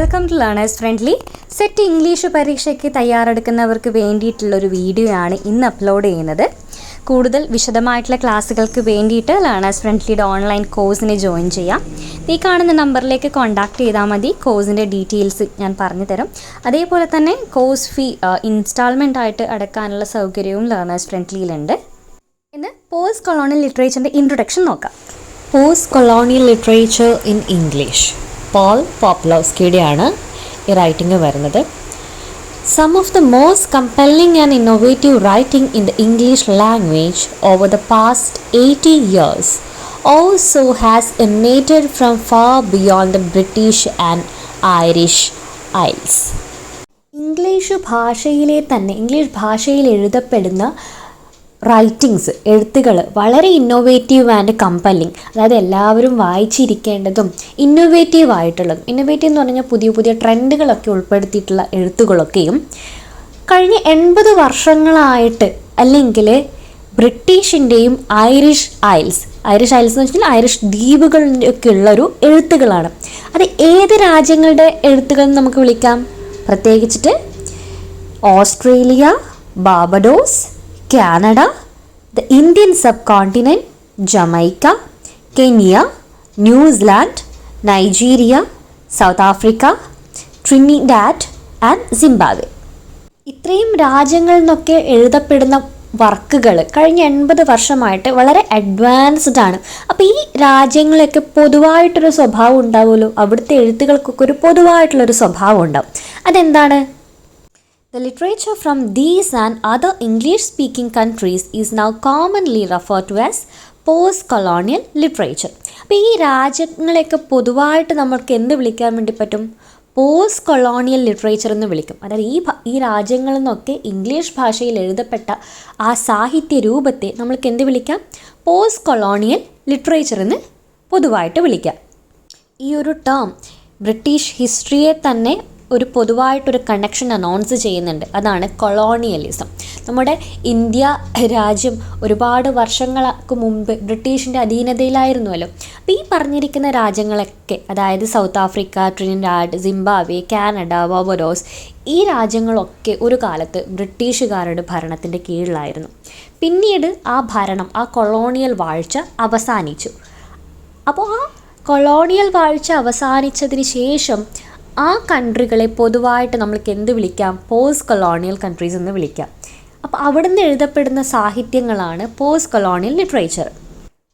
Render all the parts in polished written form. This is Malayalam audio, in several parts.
Welcome to learners friendly. SET English പരീക്ഷയ്ക്ക് തയ്യാറെടുക്കുന്നവർക്ക് വേണ്ടിയിട്ടുള്ളൊരു വീഡിയോ ആണ് ഇന്ന് അപ്ലോഡ് ചെയ്യുന്നത്. കൂടുതൽ വിശദമായിട്ടുള്ള ക്ലാസ്സുകൾക്ക് വേണ്ടിയിട്ട് ലേണേഴ്സ് ഫ്രണ്ട്ലിയുടെ ഓൺലൈൻ കോഴ്സിന് ജോയിൻ ചെയ്യാം. ഈ കാണുന്ന നമ്പറിലേക്ക് കോൺടാക്റ്റ് ചെയ്താൽ മതി. കോഴ്സിൻ്റെ ഡീറ്റെയിൽസ് ഞാൻ പറഞ്ഞു തരും. അതേപോലെ തന്നെ കോഴ്സ് ഫീ ഇൻസ്റ്റാൾമെൻ്റ് ആയിട്ട് അടക്കാനുള്ള സൗകര്യവും ലേണേഴ്സ് ഫ്രണ്ട്ലിയിലുണ്ട്. ഇന്ന് പോസ്റ്റ് കൊളോണിയൽ ലിറ്ററേച്ചറിൻ്റെ ഇൻട്രൊഡക്ഷൻ നോക്കാം. Post colonial literature in English Paul പോപ്ലോസ്കിയുടെയാണ് ഈ റൈറ്റിംഗ് വരുന്നത്. Some of the most compelling and innovative writing in the English language over the past 80 years also has emanated from far beyond the British and Irish Isles. English ഭാഷയിൽ എഴുതപ്പെടുന്ന റൈറ്റിങ്സ്, എഴുത്തുകൾ വളരെ ഇന്നോവേറ്റീവ് ആൻഡ് കമ്പല്ലിങ്, അതായത് എല്ലാവരും വായിച്ചിരിക്കേണ്ടതും ഇന്നോവേറ്റീവ് ആയിട്ടുള്ളതും. ഇന്നോവേറ്റീവ് എന്ന് പറഞ്ഞാൽ പുതിയ പുതിയ ട്രെൻഡുകളൊക്കെ ഉൾപ്പെടുത്തിയിട്ടുള്ള എഴുത്തുകളൊക്കെയും കഴിഞ്ഞ 80 വർഷങ്ങളായിട്ട് അല്ലെങ്കിൽ ബ്രിട്ടീഷിൻ്റെയും ഐറിഷ് ഐൽസ് എന്ന് വെച്ചാൽ ഐറിഷ് ദ്വീപുകളിലൊക്കെ ഉള്ളൊരു എഴുത്തുകളാണ്. അത് ഏത് രാജ്യങ്ങളുടെ എഴുത്തുകളെന്ന് നമുക്ക് വിളിക്കാം? പ്രത്യേകിച്ചിട്ട് Australia, Barbados, Canada, the Indian subcontinent, Jamaica, Kenya, New Zealand, Nigeria, South Africa, Trinidad and Zimbabwe. ഇത്രയും രാജ്യങ്ങളിൽ നിന്നൊക്കെ എഴുതപ്പെടുന്ന വർക്കുകൾ കഴിഞ്ഞ 80 വർഷമായിട്ട് വളരെ അഡ്വാൻസ്ഡ് ആണ്. അപ്പോൾ ഈ രാജ്യങ്ങളൊക്കെ പൊതുവായിട്ടൊരു സ്വഭാവം ഉണ്ടാവുമല്ലോ, അവിടുത്തെ എഴുത്തുകൾക്കൊക്കെ ഒരു പൊതുവായിട്ടുള്ളൊരു സ്വഭാവം ഉണ്ടാവും. അതെന്താണ്? The literature from these and other English-speaking countries is now commonly referred to as post-colonial literature. അപ്പോൾ ഈ രാജ്യങ്ങളെയൊക്കെ പൊതുവായിട്ട് നമ്മൾക്ക് എന്ത് വിളിക്കാൻ വേണ്ടി പറ്റും? പോസ്റ്റ് കൊളോണിയൽ ലിറ്ററേച്ചർ എന്ന് വിളിക്കും. അതായത് ഈ രാജ്യങ്ങളിൽ നിന്നൊക്കെ ഇംഗ്ലീഷ് ഭാഷയിൽ എഴുതപ്പെട്ട ആ സാഹിത്യ രൂപത്തെ നമ്മൾക്ക് എന്ത് വിളിക്കാം? പോസ്റ്റ് കൊളോണിയൽ ലിറ്ററേച്ചർ എന്ന് പൊതുവായിട്ട് വിളിക്കാം. ഈ ഒരു ടേം ബ്രിട്ടീഷ് ഹിസ്റ്ററിയെ തന്നെ ഒരു പൊതുവായിട്ടൊരു കണക്ഷൻ അനൗൺസ് ചെയ്യുന്നുണ്ട്. അതാണ് കൊളോണിയലിസം. നമ്മുടെ ഇന്ത്യ രാജ്യം ഒരുപാട് വർഷങ്ങൾക്ക് മുമ്പ് ബ്രിട്ടീഷിൻ്റെ അധീനതയിലായിരുന്നുവല്ലോ. അപ്പോൾ ഈ പറഞ്ഞിരിക്കുന്ന രാജ്യങ്ങളൊക്കെ, അതായത് south Africa, Trinidad, Zimbabwe, Canada, Barbados, ഈ രാജ്യങ്ങളൊക്കെ ഒരു കാലത്ത് ബ്രിട്ടീഷുകാരുടെ ഭരണത്തിൻ്റെ കീഴിലായിരുന്നു. പിന്നീട് ആ കൊളോണിയൽ വാഴ്ച അവസാനിച്ചു. അപ്പോൾ ആ കൊളോണിയൽ വാഴ്ച അവസാനിച്ചതിന് ശേഷം ആ കൺട്രികളെ പൊതുവായിട്ട് നമ്മൾക്ക് എന്ത് വിളിക്കാം? പോസ്റ്റ് കൊളോണിയൽ കൺട്രീസ് എന്ന് വിളിക്കാം. അപ്പോൾ അവിടെ നിന്ന് എഴുതപ്പെടുന്ന സാഹിത്യങ്ങളാണ് പോസ്റ്റ് കൊളോണിയൽ ലിറ്ററേച്ചർ.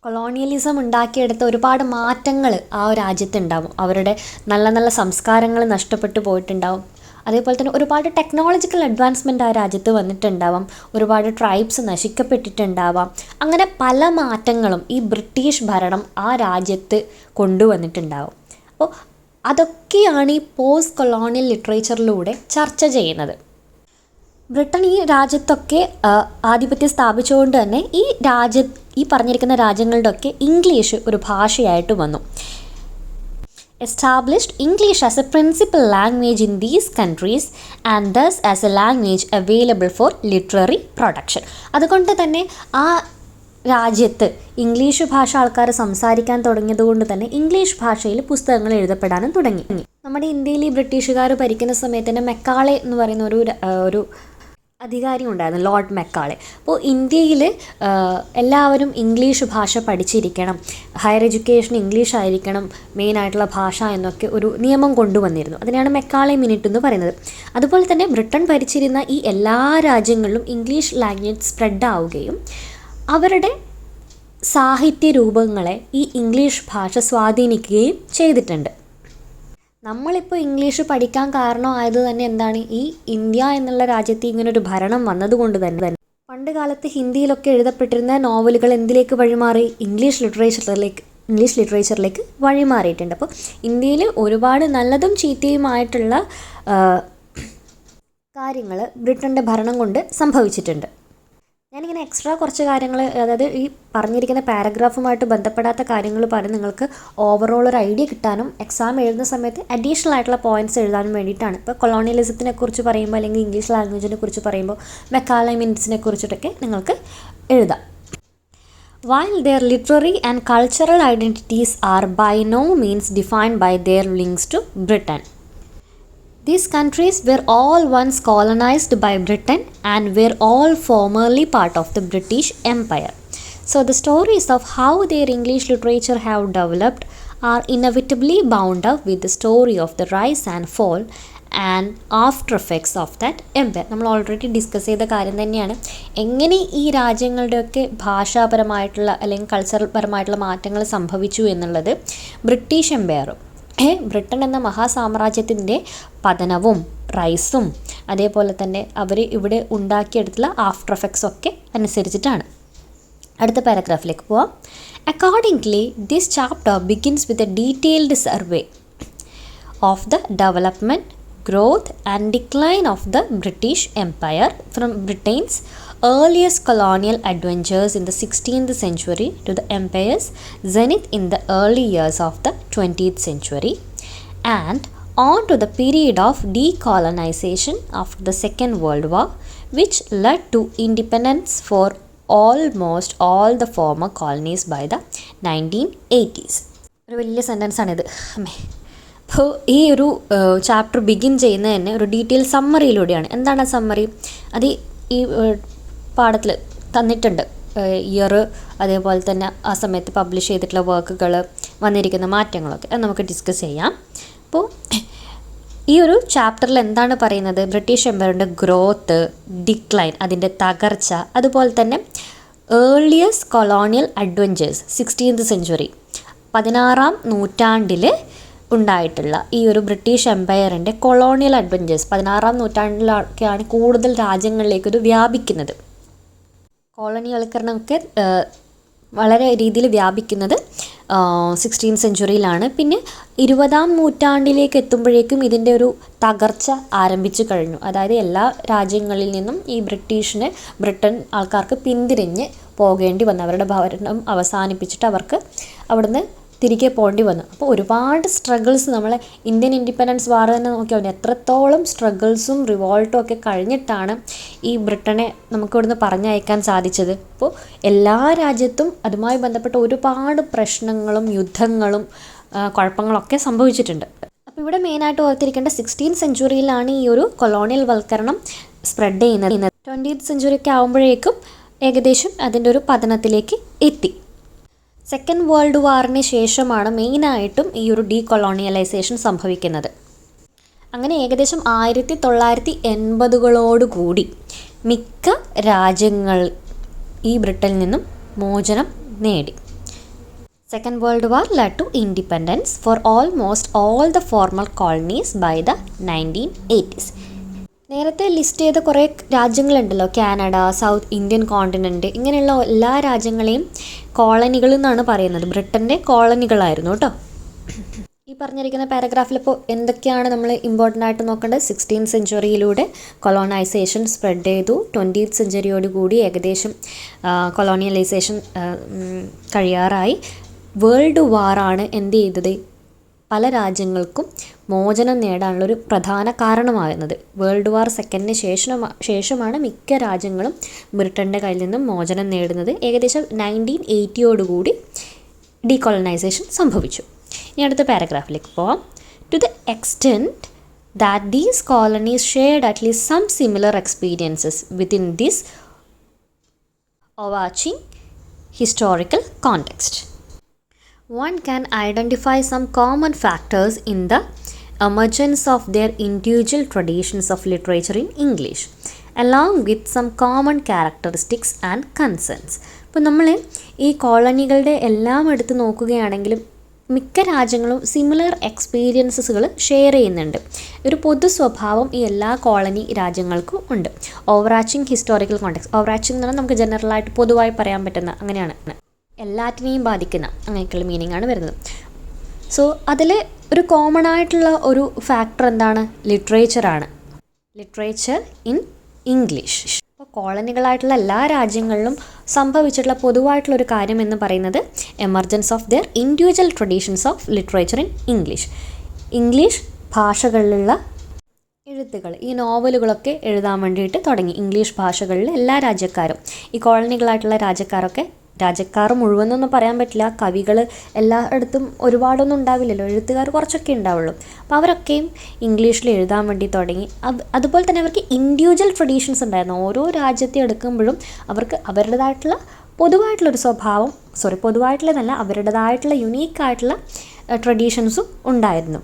കൊളോണിയലിസം ഉണ്ടാക്കിയെടുത്ത ഒരുപാട് മാറ്റങ്ങൾ ആ രാജ്യത്തുണ്ടാവും. അവരുടെ നല്ല നല്ല സംസ്കാരങ്ങൾ നഷ്ടപ്പെട്ടു പോയിട്ടുണ്ടാവും. അതേപോലെ തന്നെ ഒരുപാട് ടെക്നോളജിക്കൽ അഡ്വാൻസ്മെൻറ്റ് ആ രാജ്യത്ത് വന്നിട്ടുണ്ടാവാം. ഒരുപാട് ട്രൈബ്സ് നശിക്കപ്പെട്ടിട്ടുണ്ടാവാം. അങ്ങനെ പല മാറ്റങ്ങളും ഈ ബ്രിട്ടീഷ് ഭരണം ആ രാജ്യത്ത് കൊണ്ടുവന്നിട്ടുണ്ടാവും. അപ്പോൾ അതൊക്കെയാണ് ഈ പോസ്റ്റ് കൊളോണിയൽ ലിറ്ററേച്ചറിലൂടെ ചർച്ച ചെയ്യുന്നത്. ബ്രിട്ടൻ ഈ രാജ്യത്തൊക്കെ ആധിപത്യം സ്ഥാപിച്ചുകൊണ്ട് തന്നെ ഈ പറഞ്ഞിരിക്കുന്ന രാജ്യങ്ങളുടെയൊക്കെ ഇംഗ്ലീഷ് ഒരു ഭാഷയായിട്ട് വന്നു. Established English as a principal language in these countries and thus as a language available for literary production. അതുകൊണ്ട് തന്നെ ആ രാജ്യത്ത് ഇംഗ്ലീഷ് ഭാഷ ആൾക്കാർ സംസാരിക്കാൻ തുടങ്ങിയതുകൊണ്ട് തന്നെ ഇംഗ്ലീഷ് ഭാഷയിൽ പുസ്തകങ്ങൾ എഴുതപ്പെടാനും തുടങ്ങി. നമ്മുടെ ഇന്ത്യയിൽ ഈ ബ്രിട്ടീഷുകാർ ഭരിക്കുന്ന സമയത്ത് തന്നെ മെക്കാളെ എന്ന് പറയുന്ന ഒരു അധികാരി ഉണ്ടായിരുന്നു, ലോർഡ് മെക്കാളെ. അപ്പോൾ ഇന്ത്യയിൽ എല്ലാവരും ഇംഗ്ലീഷ് ഭാഷ പഠിച്ചിരിക്കണം, ഹയർ എഡ്യൂക്കേഷൻ ഇംഗ്ലീഷ് ആയിരിക്കണം മെയിനായിട്ടുള്ള ഭാഷ എന്നൊക്കെ ഒരു നിയമം കൊണ്ടുവന്നിരുന്നു. അതിനാണ് മെക്കാളെ മിനിറ്റ് എന്ന് പറയുന്നത്. അതുപോലെ തന്നെ ബ്രിട്ടൻ ഭരിച്ചിരുന്ന ഈ എല്ലാ രാജ്യങ്ങളിലും ഇംഗ്ലീഷ് ലാംഗ്വേജ് സ്പ്രെഡ് ആവുകയും അവരുടെ സാഹിത്യ രൂപങ്ങളെ ഈ ഇംഗ്ലീഷ് ഭാഷ സ്വാധീനിക്കുകയും ചെയ്തിട്ടുണ്ട്. നമ്മളിപ്പോൾ ഇംഗ്ലീഷ് പഠിക്കാൻ കാരണമായത് തന്നെ എന്താണ്? ഈ ഇന്ത്യ എന്നുള്ള രാജ്യത്ത് ഇങ്ങനൊരു ഭരണം വന്നതുകൊണ്ട് തന്നെ. പണ്ട് കാലത്ത് ഹിന്ദിയിലൊക്കെ എഴുതപ്പെട്ടിരുന്ന നോവലുകൾ എന്തിലേക്ക് വഴിമാറി? ഇംഗ്ലീഷ് ലിറ്ററേച്ചറിലേക്ക് വഴിമാറിയിട്ടുണ്ട്. അപ്പോൾ ഇന്ത്യയിൽ ഒരുപാട് നല്ലതും ചീത്തയുമായിട്ടുള്ള കാര്യങ്ങൾ ബ്രിട്ടൻ്റെ ഭരണം കൊണ്ട് സംഭവിച്ചിട്ടുണ്ട്. ഞാനിങ്ങനെ എക്സ്ട്രാ കുറച്ച് കാര്യങ്ങൾ, അതായത് ഈ പറഞ്ഞിരിക്കുന്ന പാരഗ്രാഫുമായിട്ട് ബന്ധപ്പെടാത്ത കാര്യങ്ങൾ പറഞ്ഞ് നിങ്ങൾക്ക് ഓവറോൾ ഒരു ഐഡിയ കിട്ടാനും എക്സാം എഴുതുന്ന സമയത്ത് അഡീഷണൽ ആയിട്ടുള്ള പോയിൻറ്റ്സ് എഴുതാനും വേണ്ടിയിട്ടാണ്. ഇപ്പോൾ കൊളോണിയലിസത്തിനെ കുറിച്ച് പറയുമ്പോൾ അല്ലെങ്കിൽ ഇംഗ്ലീഷ് ലാംഗ്വേജിനെ കുറിച്ച് പറയുമ്പോൾ മെക്കാളെ മിനിറ്റ്സിനെ കുറിച്ചിട്ടൊക്കെ നിങ്ങൾക്ക് എഴുതാം. While their literary and cultural identities are by no means defined by their links to Britain, These countries were all once colonized by Britain and were all formerly part of the British Empire. So the stories of how their English literature have developed are inevitably bound up with the story of the rise and fall and after effects of that empire. നമ്മൾ ഓൾറെഡി ഡിസ്കസ് ചെയ്ത കാര്യം തന്നെയാണ്. എങ്ങനെ ഈ രാജ്യങ്ങളുടെയൊക്കെ ഭാഷാപരമായിട്ടുള്ള അല്ലെങ്കിൽ കൾച്ചറൽ പരമായിട്ടുള്ള മാറ്റങ്ങൾ സംഭവിച്ചു എന്നുള്ളത് ബ്രിട്ടീഷ് എംപയറും ബ്രിട്ടൻ എന്ന മഹാസാമ്രാജ്യത്തിൻ്റെ പതനവും റൈസും അതേപോലെ തന്നെ അവർ ഇവിടെ ഉണ്ടാക്കിയെടുത്തുള്ള ആഫ്റ്റർ എഫക്ട്സ് ഒക്കെ അനുസരിച്ചിട്ടാണ്. അടുത്ത പാരഗ്രാഫിലേക്ക് പോവാം. Accordingly this chapter begins with a detailed survey of the development, growth and decline of the British Empire from Britain's earliest colonial adventures in the 16th century to the empire's zenith in the early years of the 20th century, and on to the period of decolonization after the Second World War, which led to independence for almost all the former colonies by the 1980s. ഒരു വലിയ സെൻറ്റൻസ് ആണിത്. അപ്പോൾ ഈ ഒരു ചാപ്റ്റർ ബിഗിൻ ചെയ്യുന്നത് തന്നെ ഒരു ഡീറ്റെയിൽ സമ്മറിയിലൂടെയാണ്. എന്താണ് ആ സമ്മറി? അത് ഈ പാഠത്തിൽ തന്നിട്ടുണ്ട്. ഇയർ, അതേപോലെ തന്നെ ആ സമയത്ത് പബ്ലിഷ് ചെയ്തിട്ടുള്ള വർക്കുകൾ, വന്നിരിക്കുന്ന മാറ്റങ്ങളൊക്കെ അത് നമുക്ക് ഡിസ്കസ് ചെയ്യാം. അപ്പോൾ ഈ ഒരു ചാപ്റ്ററിൽ എന്താണ് പറയുന്നത്? ബ്രിട്ടീഷ് എംപയറിൻ്റെ ഗ്രോത്ത്, ഡിക്ലൈൻ, അതിൻ്റെ തകർച്ച, അതുപോലെ തന്നെ earliest colonial adventures 16th century 16ാം നൂറ്റാണ്ടിൽ ഉണ്ടായിട്ടുള്ള ഈ ഒരു ബ്രിട്ടീഷ് എംപയറിൻ്റെ കൊളോണിയൽ അഡ്വഞ്ചേഴ്സ് 16ാം നൂറ്റാണ്ടിലൊക്കെയാണ് കൂടുതൽ രാജ്യങ്ങളിലേക്കിത് വ്യാപിക്കുന്നത്. കോളനിവൽക്കരണമൊക്കെ വളരെ രീതിയിൽ വ്യാപിക്കുന്നത് 16th സെഞ്ച്വറിയിലാണ്. പിന്നെ 20ാം നൂറ്റാണ്ടിലേക്ക് എത്തുമ്പോഴേക്കും ഇതിൻ്റെ ഒരു തകർച്ച ആരംഭിച്ചു കഴിഞ്ഞു. അതായത് എല്ലാ രാജ്യങ്ങളിൽ നിന്നും ഈ ബ്രിട്ടൻ ആൾക്കാർക്ക് പിന്തിരിഞ്ഞ് പോകേണ്ടി വന്നു. അവരുടെ ഭരണം അവസാനിപ്പിച്ചിട്ട് അവർക്ക് അവിടുന്ന് തിരികെ പോകേണ്ടി വന്നു. അപ്പോൾ ഒരുപാട് സ്ട്രഗിൾസ്, നമ്മളെ ഇന്ത്യൻ ഇൻഡിപെൻഡൻസ് വാർ തന്നെ നോക്കിയാൽ മതി, എത്രത്തോളം സ്ട്രഗിൾസും റിവോൾട്ടും ഒക്കെ കഴിഞ്ഞിട്ടാണ് ഈ ബ്രിട്ടനെ നമുക്കിവിടുന്ന് പറഞ്ഞയക്കാൻ സാധിച്ചത്. അപ്പോൾ എല്ലാ രാജ്യത്തും അതുമായി ബന്ധപ്പെട്ട ഒരുപാട് പ്രശ്നങ്ങളും യുദ്ധങ്ങളും കുഴപ്പങ്ങളൊക്കെ സംഭവിച്ചിട്ടുണ്ട്. അപ്പോൾ ഇവിടെ മെയിനായിട്ട് ഓർത്തിരിക്കേണ്ട 16th സെഞ്ച്വറിയിലാണ് ഈ ഒരു കൊളോണിയൽ വൽക്കരണം സ്പ്രെഡ് ചെയ്യുന്നത്. 20th സെഞ്ച്വറി ഒക്കെ ആകുമ്പോഴേക്കും ഏകദേശം അതിൻ്റെ ഒരു പതനത്തിലേക്ക് എത്തി. സെക്കൻഡ് വേൾഡ് വാറിന് ശേഷമാണ് മെയിനായിട്ടും ഈ ഒരു ഡീകൊളോണിയലൈസേഷൻ സംഭവിക്കുന്നത്. അങ്ങനെ ഏകദേശം 1980കളോടുകൂടി മിക്ക രാജ്യങ്ങൾ ഈ ബ്രിട്ടനിൽ നിന്നും മോചനം നേടി. Second world war led to independence for almost all the former colonies by the 1980s. നേരത്തെ ലിസ്റ്റ് ചെയ്ത കുറേ രാജ്യങ്ങളുണ്ടല്ലോ, കാനഡ, സൗത്ത് ഇന്ത്യൻ കോണ്ടിനെൻറ്റ്, ഇങ്ങനെയുള്ള എല്ലാ രാജ്യങ്ങളെയും കോളനികൾ എന്നാണ് പറയുന്നത്. ബ്രിട്ടൻ്റെ കോളനികളായിരുന്നു കേട്ടോ. ഈ പറഞ്ഞിരിക്കുന്ന പാരഗ്രാഫിലിപ്പോൾ എന്തൊക്കെയാണ് നമ്മൾ ഇമ്പോർട്ടൻ്റ് ആയിട്ട് നോക്കേണ്ടത്? 16th സെഞ്ച്വറിയിലൂടെ കൊളോണൈസേഷൻ സ്പ്രെഡ് ചെയ്തു. 20th സെഞ്ച്വറിയോടുകൂടി ഏകദേശം കൊളോണിയലൈസേഷൻ കഴിയാറായി. വേൾഡ് വാറാണ് എന്ത് ചെയ്തത്? പല രാജ്യങ്ങൾക്കും മോചനം നേടാനുള്ളൊരു പ്രധാന കാരണമാകുന്നത്. വേൾഡ് വാർ സെക്കൻഡിന് ശേഷമാണ് മിക്ക രാജ്യങ്ങളും ബ്രിട്ടൻ്റെ കയ്യിൽ നിന്നും മോചനം നേടുന്നത്. ഏകദേശം 1980യോടുകൂടി ഡീകൊളനൈസേഷൻ സംഭവിച്ചു. ഇനി അടുത്ത പാരഗ്രാഫിലേക്ക് പോവാം. To the extent that these colonies shared at least some similar experiences within this overarching historical context. One can identify some common factors in the emergence of their individual traditions of literature in English, along with some common characteristics and concerns. ഇപ്പോൾ നമ്മൾ ഈ കോളനികളുടെ എല്ലാം എടുത്ത് നോക്കുകയാണെങ്കിലും മിക്ക രാജ്യങ്ങളും സിമിലർ എക്സ്പീരിയൻസസുകൾ ഷെയർ ചെയ്യുന്നുണ്ട്. ഒരു പൊതു സ്വഭാവം ഈ എല്ലാ കോളനി രാജ്യങ്ങൾക്കും ഉണ്ട്. ഓവറാച്ചിങ് ഹിസ്റ്റോറിക്കൽ കോണ്ടെക്സ്റ്റ്, ഓവറാച്ചിങ് എന്ന് പറഞ്ഞാൽ നമുക്ക് ജനറലായിട്ട് പൊതുവായി പറയാൻ പറ്റുന്ന, അങ്ങനെയാണ് എല്ലാറ്റിനെയും ബാധിക്കുന്ന അങ്ങനെയൊക്കെയുള്ള മീനിങ് ആണ് വരുന്നത്. സോ അതിൽ ഒരു കോമൺ ആയിട്ടുള്ള ഒരു ഫാക്ടർ എന്താണ്? ലിറ്ററേച്ചറാണ്. Literature in English. അപ്പോൾ കോളനികളായിട്ടുള്ള എല്ലാ രാജ്യങ്ങളിലും സംഭവിച്ചിട്ടുള്ള പൊതുവായിട്ടുള്ളൊരു കാര്യം എന്ന് പറയുന്നത് emergence of their individual traditions of literature in English. English ഭാഷകളിലുള്ള എഴുത്തുകൾ, ഈ നോവലുകളൊക്കെ എഴുതാൻ വേണ്ടിയിട്ട് തുടങ്ങി. ഇംഗ്ലീഷ് ഭാഷകളിൽ എല്ലാ രാജ്യക്കാരും, ഈ കോളനികളായിട്ടുള്ള രാജ്യക്കാരൊക്കെ രാജ്യക്കാർ മുഴുവനൊന്നും പറയാൻ പറ്റില്ല, കവികൾ എല്ലായിടത്തും ഒരുപാടൊന്നും ഉണ്ടാവില്ലല്ലോ, എഴുത്തുകാർ കുറച്ചൊക്കെ ഉണ്ടാവുള്ളൂ. അപ്പോൾ അവരൊക്കെയും ഇംഗ്ലീഷിൽ എഴുതാൻ വേണ്ടി തുടങ്ങി. അതുപോലെ തന്നെ അവർക്ക് ഇൻഡിവിജ്വൽ ട്രഡീഷൻസ് ഉണ്ടായിരുന്നു. ഓരോ രാജ്യത്തെ എടുക്കുമ്പോഴും അവർക്ക് അവരുടേതായിട്ടുള്ള പൊതുവായിട്ടുള്ളൊരു സ്വഭാവം, പൊതുവായിട്ടുള്ളതല്ല, അവരുടേതായിട്ടുള്ള യുണീക്കായിട്ടുള്ള ട്രഡീഷൻസും ഉണ്ടായിരുന്നു.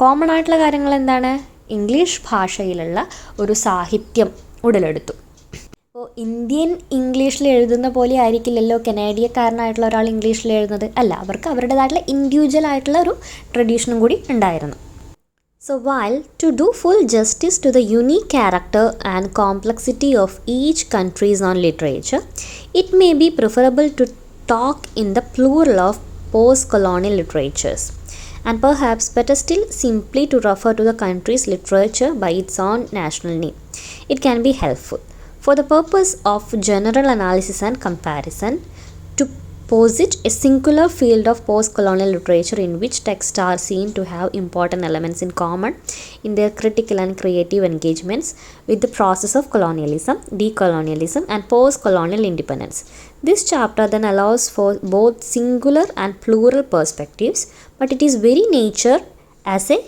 കോമൺ ആയിട്ടുള്ള കാര്യങ്ങൾ എന്താണ്? ഇംഗ്ലീഷ് ഭാഷയിലുള്ള ഒരു സാഹിത്യം ഉടലെടുത്തു. അപ്പോൾ ഇന്ത്യൻ ഇംഗ്ലീഷിൽ എഴുതുന്ന പോലെ ആയിരിക്കില്ലല്ലോ കനേഡിയക്കാരനായിട്ടുള്ള ഒരാൾ ഇംഗ്ലീഷിൽ എഴുതുന്നത്. അല്ല, അവർക്ക് അവരുടേതായിട്ടുള്ള ഇൻഡിവിജ്വൽ ആയിട്ടുള്ള ഒരു ട്രഡീഷനും കൂടി ഉണ്ടായിരുന്നു. So while to do full justice to the unique character and complexity of each country's own literature, it may be preferable to talk in the plural of post-colonial literatures, and perhaps better still simply to refer to the country's literature by its own national name. It can be helpful for the purpose of general analysis and comparison to posit a singular field of post-colonial literature in which texts are seen to have important elements in common in their critical and creative engagements with the process of colonialism, decolonialism, and post-colonial independence. This chapter then allows for both singular and plural perspectives, but it is very nature as a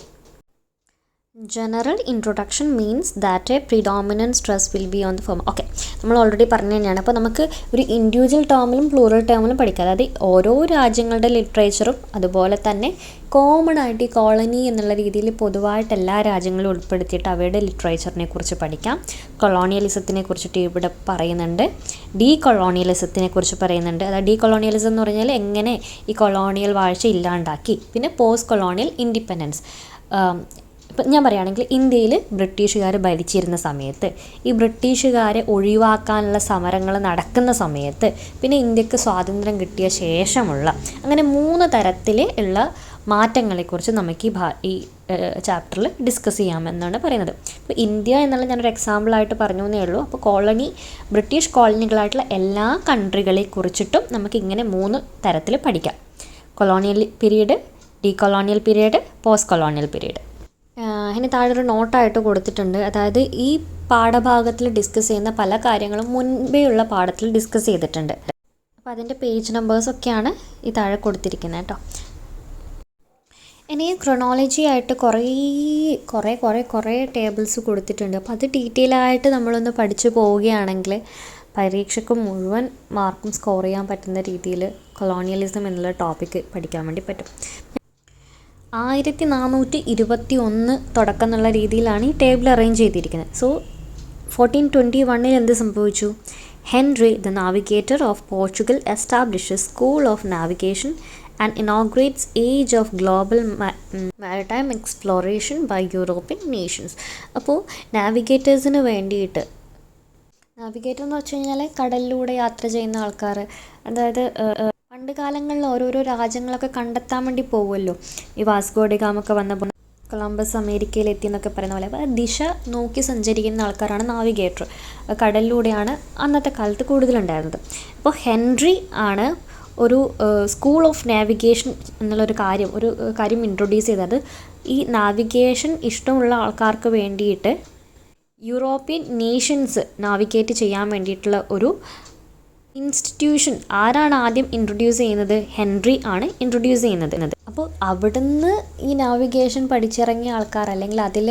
general introduction means that A predominant stress will be on the form. Okay, നമ്മൾ ഓൾറെഡി പറഞ്ഞു തന്നെയാണ്. അപ്പോൾ നമുക്ക് ഒരു ഇൻഡിവിജ്വൽ ടേമിലും പ്ലൂറൽ ടേമിലും പഠിക്കാം. അതായത് ഓരോ രാജ്യങ്ങളുടെ ലിറ്ററേച്ചറും അതുപോലെ തന്നെ കോമൺ ആയിട്ട് ഈ കോളനി എന്നുള്ള രീതിയിൽ പൊതുവായിട്ട് എല്ലാ രാജ്യങ്ങളും ഉൾപ്പെടുത്തിയിട്ട് അവയുടെ ലിറ്ററേച്ചറിനെ കുറിച്ച് പഠിക്കാം. കൊളോണിയലിസത്തിനെ കുറിച്ചിട്ട് ഇവിടെ പറയുന്നുണ്ട്, ഡീ കൊളോണിയലിസത്തിനെ കുറിച്ച് പറയുന്നുണ്ട്. അതായത് ഡീ കൊളോണിയലിസം എന്ന് പറഞ്ഞാൽ എങ്ങനെ ഈ കൊളോണിയൽ വാഴ്ച ഇല്ലാണ്ടാക്കി. പിന്നെ പോസ്റ്റ് കൊളോണിയൽ ഇൻഡിപെൻഡൻസ്. ഇപ്പം ഞാൻ പറയുകയാണെങ്കിൽ ഇന്ത്യയിൽ ബ്രിട്ടീഷുകാർ ഭരിച്ചിരുന്ന സമയത്ത് ഈ ബ്രിട്ടീഷുകാരെ ഒഴിവാക്കാനുള്ള സമരങ്ങൾ നടക്കുന്ന സമയത്ത്, പിന്നെ ഇന്ത്യക്ക് സ്വാതന്ത്ര്യം കിട്ടിയ ശേഷമുള്ള, അങ്ങനെ 3 തരത്തിൽ ഉള്ള മാറ്റങ്ങളെക്കുറിച്ച് നമുക്ക് ഈ ചാപ്റ്ററിൽ ഡിസ്കസ് ചെയ്യാമെന്നാണ് പറയുന്നത്. ഇപ്പോൾ ഇന്ത്യ എന്നുള്ള ഞാനൊരു എക്സാമ്പിളായിട്ട് പറഞ്ഞു എന്നേ ഉള്ളൂ. അപ്പോൾ ബ്രിട്ടീഷ് കോളനികളായിട്ടുള്ള എല്ലാ കൺട്രികളെ കുറിച്ചിട്ടും നമുക്ക് ഇങ്ങനെ 3 തരത്തിൽ പഠിക്കാം. Colonial period, decolonial period, post colonial period. അതിന് താഴെ നോട്ടായിട്ട് കൊടുത്തിട്ടുണ്ട്. അതായത് ഈ പാഠഭാഗത്തിൽ ഡിസ്കസ് ചെയ്യുന്ന പല കാര്യങ്ങളും മുൻപേ ഉള്ള പാഠത്തിൽ ഡിസ്കസ് ചെയ്തിട്ടുണ്ട്. അപ്പോൾ അതിൻ്റെ പേജ് നമ്പേഴ്സൊക്കെയാണ് ഈ താഴെ കൊടുത്തിരിക്കുന്നത് കേട്ടോ. ഇനി ക്രൊണോളജി ആയിട്ട് കുറേ ടേബിൾസ് കൊടുത്തിട്ടുണ്ട്. അപ്പോൾ അത് ഡീറ്റെയിൽ ആയിട്ട് നമ്മളൊന്ന് പഠിച്ചു പോവുകയാണെങ്കിൽ പരീക്ഷയ്ക്ക് മുഴുവൻ മാർക്കും സ്കോർ ചെയ്യാൻ പറ്റുന്ന രീതിയിൽ കൊളോണിയലിസം എന്നുള്ള ടോപ്പിക്ക് പഠിക്കാൻ വേണ്ടി പറ്റും. 1421 തുടക്കം എന്നുള്ള രീതിയിലാണ് ഈ ടേബിൾ അറേഞ്ച് ചെയ്തിരിക്കുന്നത്. സോ 1421 എന്ത് സംഭവിച്ചു? Henry the navigator of Portugal establishes school of navigation and inaugurates age of global maritime exploration by European nations. അപ്പോൾ നാവിഗേറ്റേഴ്സിന് വേണ്ടിയിട്ട്, നാവിഗേറ്റർ എന്ന് വെച്ച് കഴിഞ്ഞാൽ കടലിലൂടെ യാത്ര ചെയ്യുന്ന ആൾക്കാർ, അതായത് പണ്ട് കാലങ്ങളിൽ ഓരോരോ രാജ്യങ്ങളൊക്കെ കണ്ടെത്താൻ വേണ്ടി പോകുമല്ലോ. ഈ വാസ്കോ ഡി ഗാമൊക്കെ വന്നപ്പോൾ കൊളംബസ് അമേരിക്കയിലെത്തി എന്നൊക്കെ പറയുന്ന പോലെ. അപ്പോൾ ദിശ നോക്കി സഞ്ചരിക്കുന്ന ആൾക്കാരാണ് നാവിഗേറ്റർ. കടലിലൂടെയാണ് അന്നത്തെ കാലത്ത് കൂടുതലുണ്ടായിരുന്നത്. അപ്പോൾ ഹെൻറി ആണ് ഒരു സ്കൂൾ ഓഫ് നാവിഗേഷൻ എന്നുള്ളൊരു കാര്യം ഇൻട്രൊഡ്യൂസ് ചെയ്തത്. ഈ നാവിഗേഷൻ ഇഷ്ടമുള്ള ആൾക്കാർക്ക് വേണ്ടിയിട്ട് യൂറോപ്യൻ നേഷൻസ് നാവിഗേറ്റ് ചെയ്യാൻ വേണ്ടിയിട്ടുള്ള ഒരു ഇൻസ്റ്റിറ്റ്യൂഷൻ ആരാണ് ആദ്യം ഇൻട്രൊഡ്യൂസ് ചെയ്യുന്നത്? ഹെൻറി ആണ് ഇൻട്രൊഡ്യൂസ് ചെയ്യുന്നത്. അപ്പോൾ അവിടുന്ന് ഈ നാവിഗേഷൻ പഠിച്ചിറങ്ങിയ ആൾക്കാർ, അല്ലെങ്കിൽ അതിൽ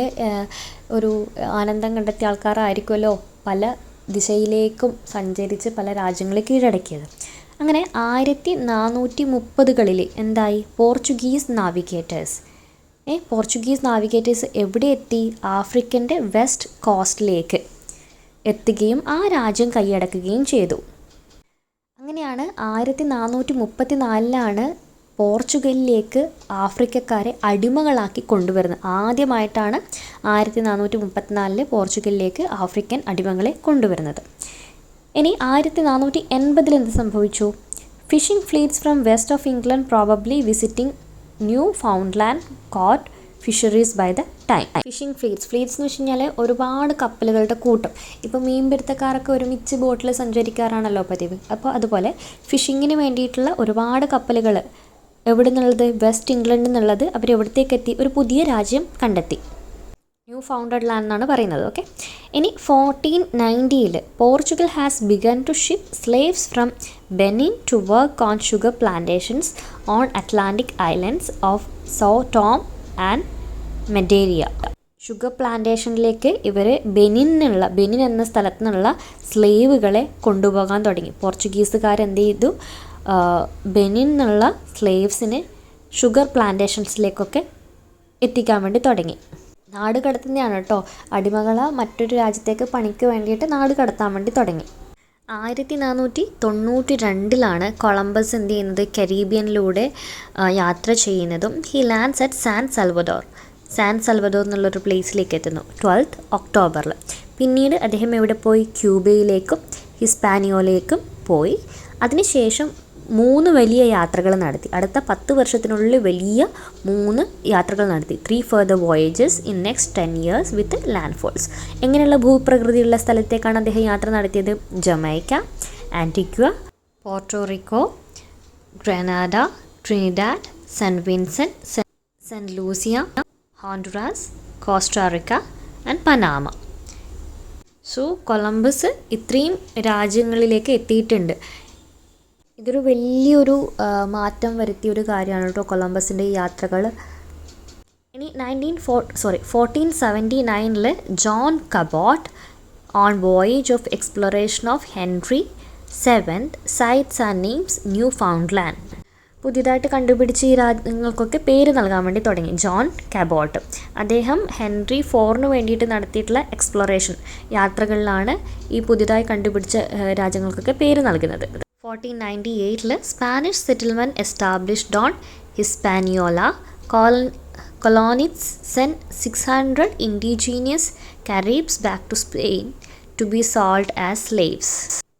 ഒരു ആനന്ദം കണ്ടെത്തിയ ആൾക്കാരായിരിക്കുമല്ലോ പല ദിശയിലേക്കും സഞ്ചരിച്ച് പല രാജ്യങ്ങളെ കീഴടക്കിയത്. അങ്ങനെ 1430കളിൽ എന്തായി? പോർച്ചുഗീസ് നാവിഗേറ്റേഴ്സ് എവിടെ എത്തി? ആഫ്രിക്കൻ്റെ വെസ്റ്റ് കോസ്റ്റിലേക്ക് എത്തുകയും ആ രാജ്യം കൈയടക്കുകയും ചെയ്തു. അങ്ങനെയാണ് 1434 പോർച്ചുഗലിലേക്ക് ആഫ്രിക്കക്കാരെ അടിമകളാക്കി കൊണ്ടുവരുന്നത്. ആദ്യമായിട്ടാണ് 1434 പോർച്ചുഗലിലേക്ക് ആഫ്രിക്കൻ അടിമകളെ കൊണ്ടുവരുന്നത്. ഇനി 1480 എന്ത് സംഭവിച്ചു? Fishing fleets from west of England probably visiting Newfoundland cod fisheries by the time. Fishing fleets എന്ന് വെച്ച് കഴിഞ്ഞാൽ ഒരുപാട് കപ്പലുകളുടെ കൂട്ടം. ഇപ്പോൾ മീൻപിടുത്തക്കാരൊക്കെ ഒരുമിച്ച് ബോട്ടിൽ സഞ്ചരിക്കാറാണല്ലോ പതിവ്. അപ്പോൾ അതുപോലെ ഫിഷിങ്ങിന് വേണ്ടിയിട്ടുള്ള ഒരുപാട് കപ്പലുകൾ എവിടെ നിന്നുള്ളത്? വെസ്റ്റ് ഇംഗ്ലണ്ടിൽ നിന്നുള്ളത്. അവരെവിടത്തേക്ക് എത്തി? ഒരു പുതിയ രാജ്യം കണ്ടെത്തി. ന്യൂ ന്യൂ ഫൗണ്ടഡ് ലാൻഡ് എന്നാണ് പറയുന്നത്. ഓക്കെ, ഇനി 1490 Portugal has begun to ship slaves from Benin to work on sugar plantations on Atlantic islands of Sao Tome and Madeira. Sugar പ്ലാന്റേഷനിലേക്ക് ഇവർ ബെനിൻ എന്ന സ്ഥലത്തു നിന്നുള്ള സ്ലേവുകളെ കൊണ്ടുപോകാൻ തുടങ്ങി. പോർച്ചുഗീസുകാരെന്ത് ചെയ്തു, ബെനിൻ എന്നുള്ള സ്ലേവ്സിനെ ഷുഗർ പ്ലാന്റേഷൻസിലേക്കൊക്കെ എത്തിക്കാൻ വേണ്ടി തുടങ്ങി. നാട് കടത്തുന്നതാണ് കേട്ടോ, അടിമകളെ മറ്റൊരു രാജ്യത്തേക്ക് പണിക്ക് വേണ്ടിയിട്ട് നാട് കടത്താൻ വേണ്ടി തുടങ്ങി. 1492 കൊളംബസ് എന്ത് ചെയ്യുന്നത്, കരീബിയനിലൂടെ യാത്ര ചെയ്യുന്നതും ഹി ലാൻഡ്സ് അറ്റ് സാൻ സൽവഡോർ എന്നുള്ളൊരു പ്ലേസിലേക്ക് എത്തുന്നു 12th ഒക്ടോബറിൽ. പിന്നീട് അദ്ദേഹം എവിടെ പോയി, ക്യൂബയിലേക്കും ഹിസ്പാനിയോയിലേക്കും പോയി. അതിനുശേഷം 3 വലിയ യാത്രകൾ നടത്തി. അടുത്ത 10 വർഷത്തിനുള്ളിൽ വലിയ 3 യാത്രകൾ നടത്തി. 3 further voyages in next 10 years with landfalls. എങ്ങനെയുള്ള ഭൂപ്രകൃതിയുള്ള സ്ഥലത്തേക്കാണ് അദ്ദേഹം യാത്ര നടത്തിയത്? Jamaica, Antigua, Puerto Rico, Grenada, Trinidad, Saint Vincent, Saint Lucia, Honduras, Costa Rica and Panama. So Columbus ഇത്രയും രാജ്യങ്ങളിലേക്ക് എത്തിയിട്ടുണ്ട്. ഇതൊരു വലിയൊരു മാറ്റം വരുത്തിയൊരു കാര്യമാണ് കേട്ടോ കൊളംബസിൻ്റെ ഈ യാത്രകൾ. ഇനി 1479 John Cabot on voyage of exploration of Henry 7th sights and names Newfoundland. പുതിയതായിട്ട് കണ്ടുപിടിച്ച ഈ രാജ്യങ്ങൾക്കൊക്കെ പേര് നൽകാൻ വേണ്ടി തുടങ്ങി. ജോൺ കബോട്ട് അദ്ദേഹം ഹെൻറി 4 വേണ്ടിയിട്ട് നടത്തിയിട്ടുള്ള എക്സ്പ്ലോറേഷൻ യാത്രകളിലാണ് ഈ പുതിയതായി കണ്ടുപിടിച്ച രാജ്യങ്ങൾക്കൊക്കെ പേര് നൽകുന്നത്. 1498 Spanish settlement established on Hispaniola colonists sent 600 indigenous Caribs back to Spain to be sold as slaves.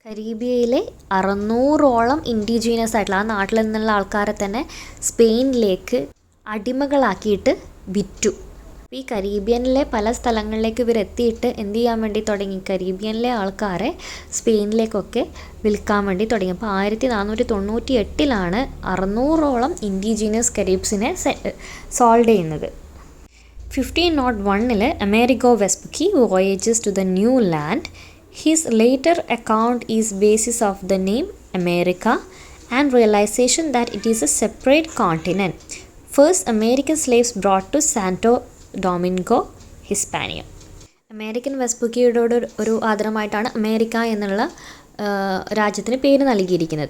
കരീബിയയിലെ 600ഓളം ഇൻഡിജീനിയസ് ആയിട്ടുള്ള ആ നാട്ടിൽ നിന്നുള്ള ആൾക്കാരെ തന്നെ സ്പെയിനിലേക്ക് അടിമകളാക്കിയിട്ട് വിറ്റു. ഈ കരീബിയനിലെ പല സ്ഥലങ്ങളിലേക്ക് ഇവർ എത്തിയിട്ട് എന്ത് ചെയ്യാൻ വേണ്ടി തുടങ്ങി, കരീബിയനിലെ ആൾക്കാരെ സ്പെയിനിലേക്കൊക്കെ വിൽക്കാൻ വേണ്ടി തുടങ്ങി. അപ്പോൾ 1498 600ഓളം ഇൻഡിജീനിയസ് കരീബ്സിനെ സോൾവ് ചെയ്യുന്നത്. 1501 Amerigo Vespucci voyages to the new land. His later account is basis of the name America and realization that it is a separate continent. First American slaves brought to Santo Domingo, Hispania. American വെസ്പുക്കിയോട് ഒരു ആദരമായിട്ടാണ് അമേരിക്ക എന്നുള്ള രാജ്യത്തിന് പേര് നൽകിയിരിക്കുന്നത്.